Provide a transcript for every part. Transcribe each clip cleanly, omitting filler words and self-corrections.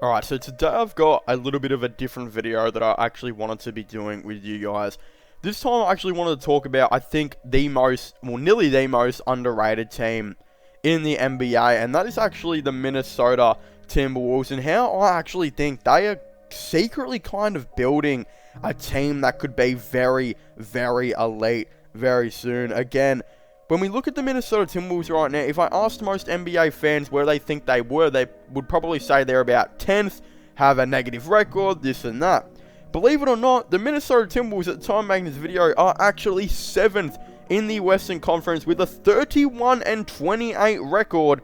Alright, so today I've got a little bit of a different video that I actually wanted to be doing with you guys. This time I actually wanted to talk about, I think, nearly the most underrated team in the NBA, and that is actually the Minnesota Timberwolves, and how I actually think they are secretly kind of building a team that could be very, very elite very soon. Again, when we look at the Minnesota Timberwolves right now, if I asked most NBA fans where they think they were, they would probably say they're about 10th, have a negative record, this and that. Believe it or not, the Minnesota Timberwolves at the time of making this video are actually 7th in the Western Conference with a 31-28 record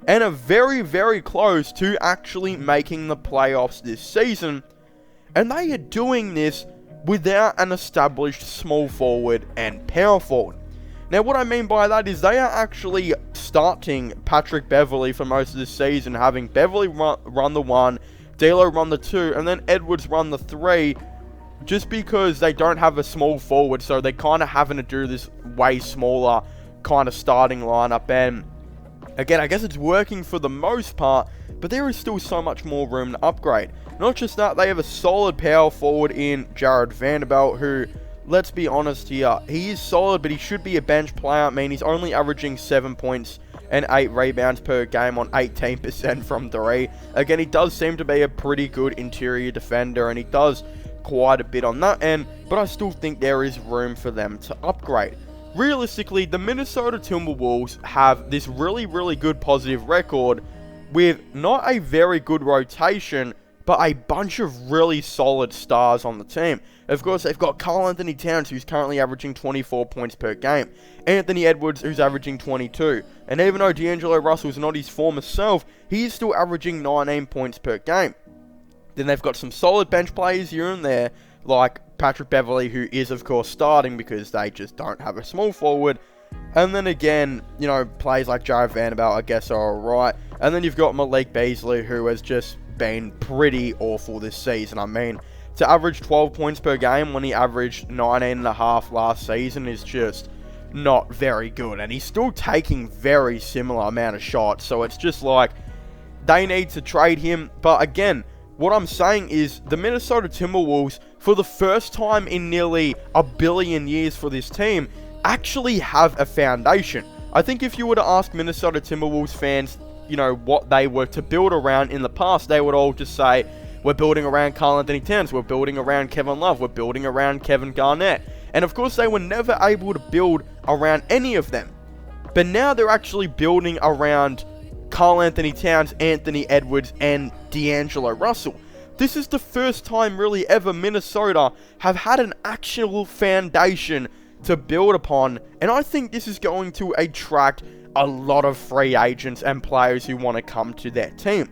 and are very, very close to actually making the playoffs this season. And they are doing this without an established small forward and power forward. Now, what I mean by that is they are actually starting Patrick Beverley for most of the season, having Beverley run the 1, D'Lo run the 2, and then Edwards run the 3, just because they don't have a small forward, so they're kind of having to do this way smaller kind of starting lineup. And again, I guess it's working for the most part, but there is still so much more room to upgrade. Not just that, they have a solid power forward in Jared Vanderbilt, who, let's be honest here, he is solid, but he should be a bench player. I mean, he's only averaging 7 points and 8 rebounds per game on 18% from 3. Again, he does seem to be a pretty good interior defender, and he does quite a bit on that end, but I still think there is room for them to upgrade. Realistically, the Minnesota Timberwolves have this really, really good positive record with not a very good rotation, but a bunch of really solid stars on the team. Of course, they've got Karl-Anthony Towns, who's currently averaging 24 points per game. Anthony Edwards, who's averaging 22. And even though D'Angelo Russell's not his former self, he is still averaging 19 points per game. Then they've got some solid bench players here and there, like Patrick Beverley, who is, of course, starting because they just don't have a small forward. And then again, you know, players like Jared Vanderbilt, I guess, are alright. And then you've got Malik Beasley, who has just been pretty awful this season. I mean, to average 12 points per game when he averaged 19.5 last season is just not very good. And he's still taking very similar amount of shots. So it's just like, they need to trade him. But again, what I'm saying is the Minnesota Timberwolves, for the first time in nearly a billion years for this team, actually have a foundation. I think if you were to ask Minnesota Timberwolves fans, you know, what they were to build around in the past, they would all just say, we're building around Karl-Anthony Towns, we're building around Kevin Love, we're building around Kevin Garnett. And of course, they were never able to build around any of them. But now they're actually building around Karl-Anthony Towns, Anthony Edwards, and D'Angelo Russell. This is the first time really ever Minnesota have had an actual foundation to build upon, and I think this is going to attract a lot of free agents and players who want to come to their team.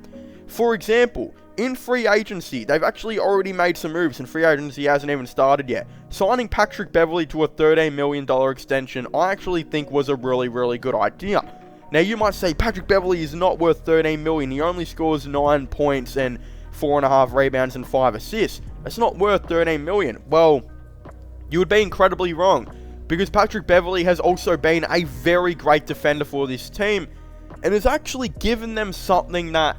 For example, in free agency, they've actually already made some moves, and free agency hasn't even started yet. Signing Patrick Beverley to a $13 million extension, I actually think was a really, really good idea. Now, you might say, Patrick Beverley is not worth $13 million. He only scores 9 points and 4.5 rebounds and 5 assists. That's not worth $13 million. Well, you would be incredibly wrong, because Patrick Beverley has also been a very great defender for this team, and has actually given them something that,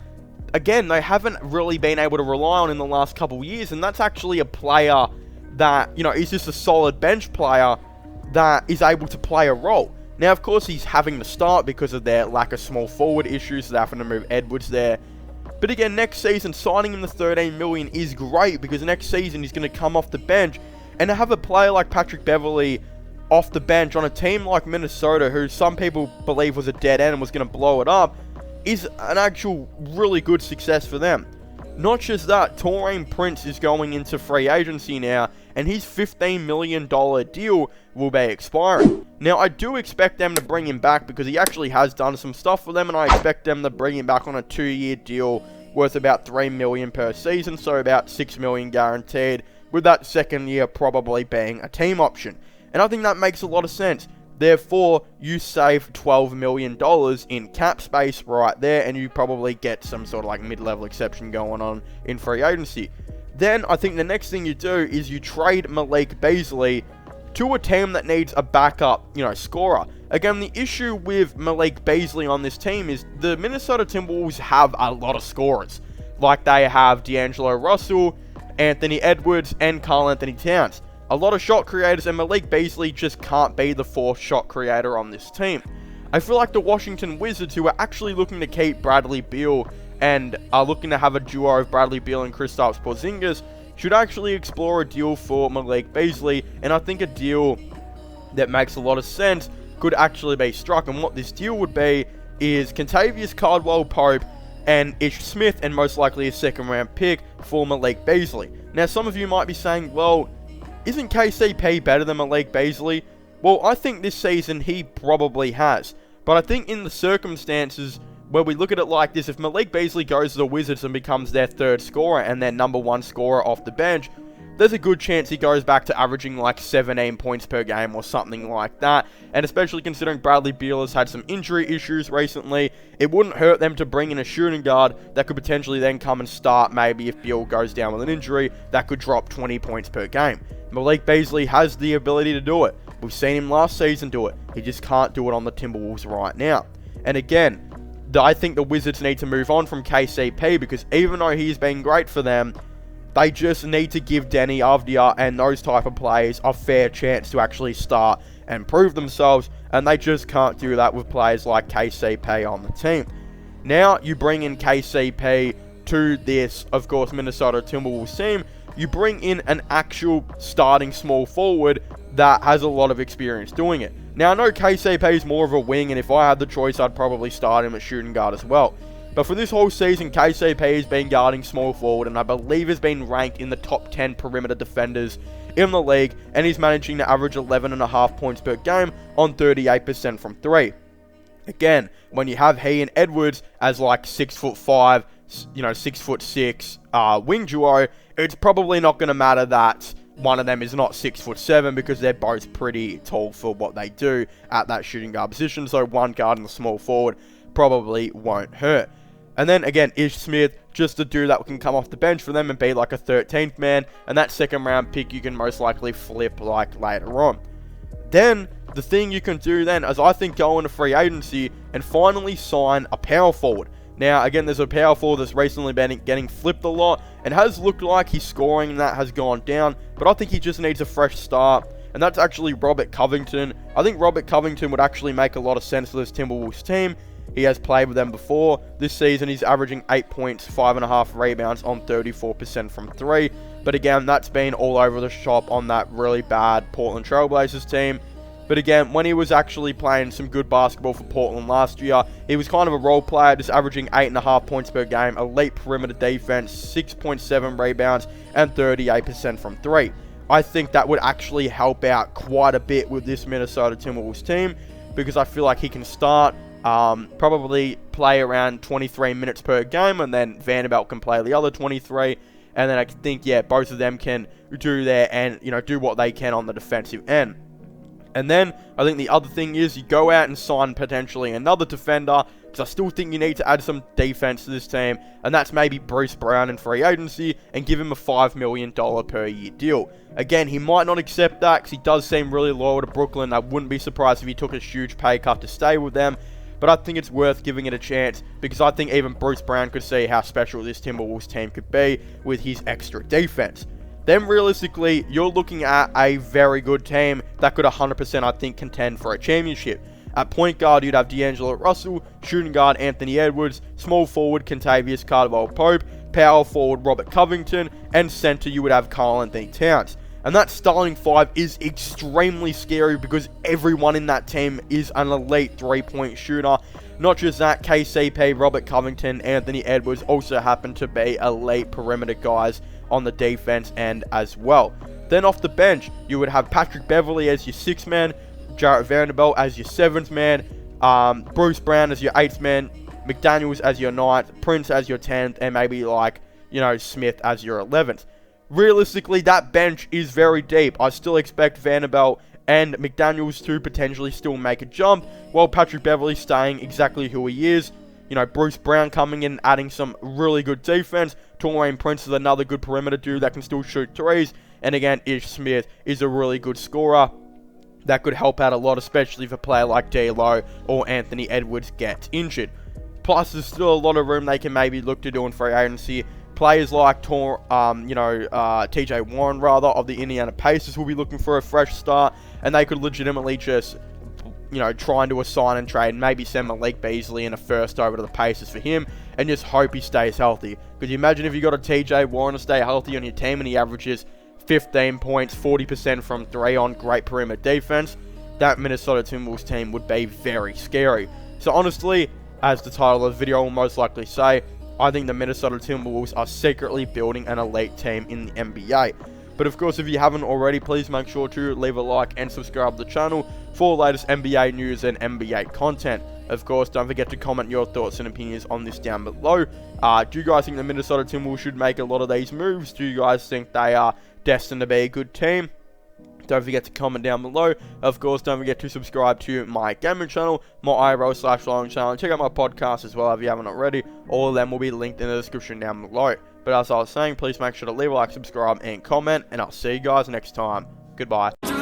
again, they haven't really been able to rely on in the last couple of years, and that's actually a player that, you know, is just a solid bench player that is able to play a role. Now, of course, he's having to start because of their lack of small forward issues, so they're having to move Edwards there. But again, next season, signing him the $13 million is great, because next season he's going to come off the bench, and to have a player like Patrick Beverley off the bench on a team like Minnesota, who some people believe was a dead end and was going to blow it up, is an actual really good success for them. Not just that, Taurean Prince is going into free agency now, and his $15 million deal will be expiring. Now, I do expect them to bring him back, because he actually has done some stuff for them, and I expect them to bring him back on a 2-year deal worth about $3 million per season, so about $6 million guaranteed, with that second year probably being a team option. And I think that makes a lot of sense. Therefore, you save $12 million in cap space right there, and you probably get some sort of like mid-level exception going on in free agency. Then, I think the next thing you do is you trade Malik Beasley to a team that needs a backup, you know, scorer. Again, the issue with Malik Beasley on this team is the Minnesota Timberwolves have a lot of scorers. like they have D'Angelo Russell, Anthony Edwards, and Karl Anthony Towns. A lot of shot creators, and Malik Beasley just can't be the fourth shot creator on this team. I feel like the Washington Wizards, who are actually looking to keep Bradley Beal and are looking to have a duo of Bradley Beal and Kristaps Porzingis, should actually explore a deal for Malik Beasley, and I think a deal that makes a lot of sense could actually be struck. And what this deal would be is Kentavious Caldwell-Pope and Ish Smith, and most likely a second round pick for Malik Beasley. Now, some of you might be saying, well, isn't KCP better than Malik Beasley? Well, I think this season he probably has. But I think in the circumstances where we look at it like this, if Malik Beasley goes to the Wizards and becomes their third scorer and their number one scorer off the bench, there's a good chance he goes back to averaging like 17 points per game or something like that. And especially considering Bradley Beal has had some injury issues recently, it wouldn't hurt them to bring in a shooting guard that could potentially then come and start, maybe if Beal goes down with an injury, that could drop 20 points per game. Malik Beasley has the ability to do it. We've seen him last season do it. He just can't do it on the Timberwolves right now. And again, I think the Wizards need to move on from KCP, because even though he's been great for them, they just need to give Deni Avdija and those type of players a fair chance to actually start and prove themselves, and they just can't do that with players like KCP on the team. Now, you bring in KCP to this, of course, Minnesota Timberwolves team. You bring in an actual starting small forward that has a lot of experience doing it. Now, I know KCP is more of a wing, and if I had the choice, I'd probably start him at shooting guard as well. But for this whole season, KCP has been guarding small forward, and I believe has been ranked in the top 10 perimeter defenders in the league, and he's managing to average 11.5 points per game on 38% from 3. Again, when you have he and Edwards as like 6'5", 6'6", wing duo, it's probably not going to matter that one of them is not 6'7", because they're both pretty tall for what they do at that shooting guard position. So one guard and a small forward probably won't hurt. And then again, Ish Smith, just a dude that can come off the bench for them and be like a 13th man, and that second round pick you can most likely flip like later on. Then the thing you can do then is, I think, go into free agency and finally sign a power forward. Now, again, there's a power forward that's recently been getting flipped a lot and has looked like his scoring and that has gone down, but I think he just needs a fresh start, and that's actually Robert Covington. I think Robert Covington would actually make a lot of sense for this Timberwolves team. He has played with them before. This season, he's averaging 8 points, 5.5 rebounds on 34% from 3. But again, that's been all over the shop on that really bad Portland Trailblazers team. But again, when he was actually playing some good basketball for Portland last year, he was kind of a role player, just averaging 8.5 points per game, elite perimeter defense, 6.7 rebounds, and 38% from 3. I think that would actually help out quite a bit with this Minnesota Timberwolves team, because I feel like he can start, probably play around 23 minutes per game, and then Vanderbilt can play the other 23, and then I think, yeah, both of them can do their, and, do what they can on the defensive end. And then, I think the other thing is, you go out and sign potentially another defender, because I still think you need to add some defense to this team, and that's maybe Bruce Brown in free agency, and give him a $5 million per year deal. Again, he might not accept that, because he does seem really loyal to Brooklyn. I wouldn't be surprised if he took a huge pay cut to stay with them, but I think it's worth giving it a chance, because I think even Bruce Brown could see how special this Timberwolves team could be with his extra defense. Then realistically, you're looking at a very good team that could 100%, I think, contend for a championship. At point guard, you'd have D'Angelo Russell, shooting guard Anthony Edwards, small forward Kentavious Caldwell-Pope, power forward Robert Covington, and center you would have Karl Anthony Towns. And that starting five is extremely scary, because everyone in that team is an elite three-point shooter. Not just that, KCP, Robert Covington, Anthony Edwards also happen to be elite perimeter guys on the defense end as well. Then off the bench, you would have Patrick Beverley as your 6th man, Jarrett Vanderbilt as your 7th man, Bruce Brown as your 8th man, McDaniels as your 9th, Prince as your 10th, and maybe Smith as your 11th. Realistically, that bench is very deep. I still expect Vanderbilt and McDaniels to potentially still make a jump, while Patrick Beverley staying exactly who he is. Bruce Brown coming in, adding some really good defense. Taurean Prince is another good perimeter dude that can still shoot threes. And again, Ish Smith is a really good scorer that could help out a lot, especially if a player like D'Lo or Anthony Edwards gets injured. Plus, there's still a lot of room they can maybe look to do in free agency. Players like TJ Warren, of the Indiana Pacers will be looking for a fresh start, and they could legitimately just, try and do a sign and trade, and maybe send Malik Beasley in a first over to the Pacers for him, and just hope he stays healthy. Could you imagine if you got a TJ Warren to stay healthy on your team, and he averages 15 points, 40% from 3 on great perimeter defense? That Minnesota Timberwolves team would be very scary. So honestly, as the title of the video will most likely say, I think the Minnesota Timberwolves are secretly building an elite team in the NBA. But of course, if you haven't already, please make sure to leave a like and subscribe to the channel for the latest NBA news and NBA content. Of course, don't forget to comment your thoughts and opinions on this down below. Do you guys think the Minnesota Timberwolves should make a lot of these moves? Do you guys think they are destined to be a good team? Don't forget to comment down below. Of course, don't forget to subscribe to my gaming channel, my IRL/long channel. Check out my podcast as well if you haven't already. All of them will be linked in the description down below. But as I was saying, please make sure to leave a like, subscribe, and comment. And I'll see you guys next time. Goodbye.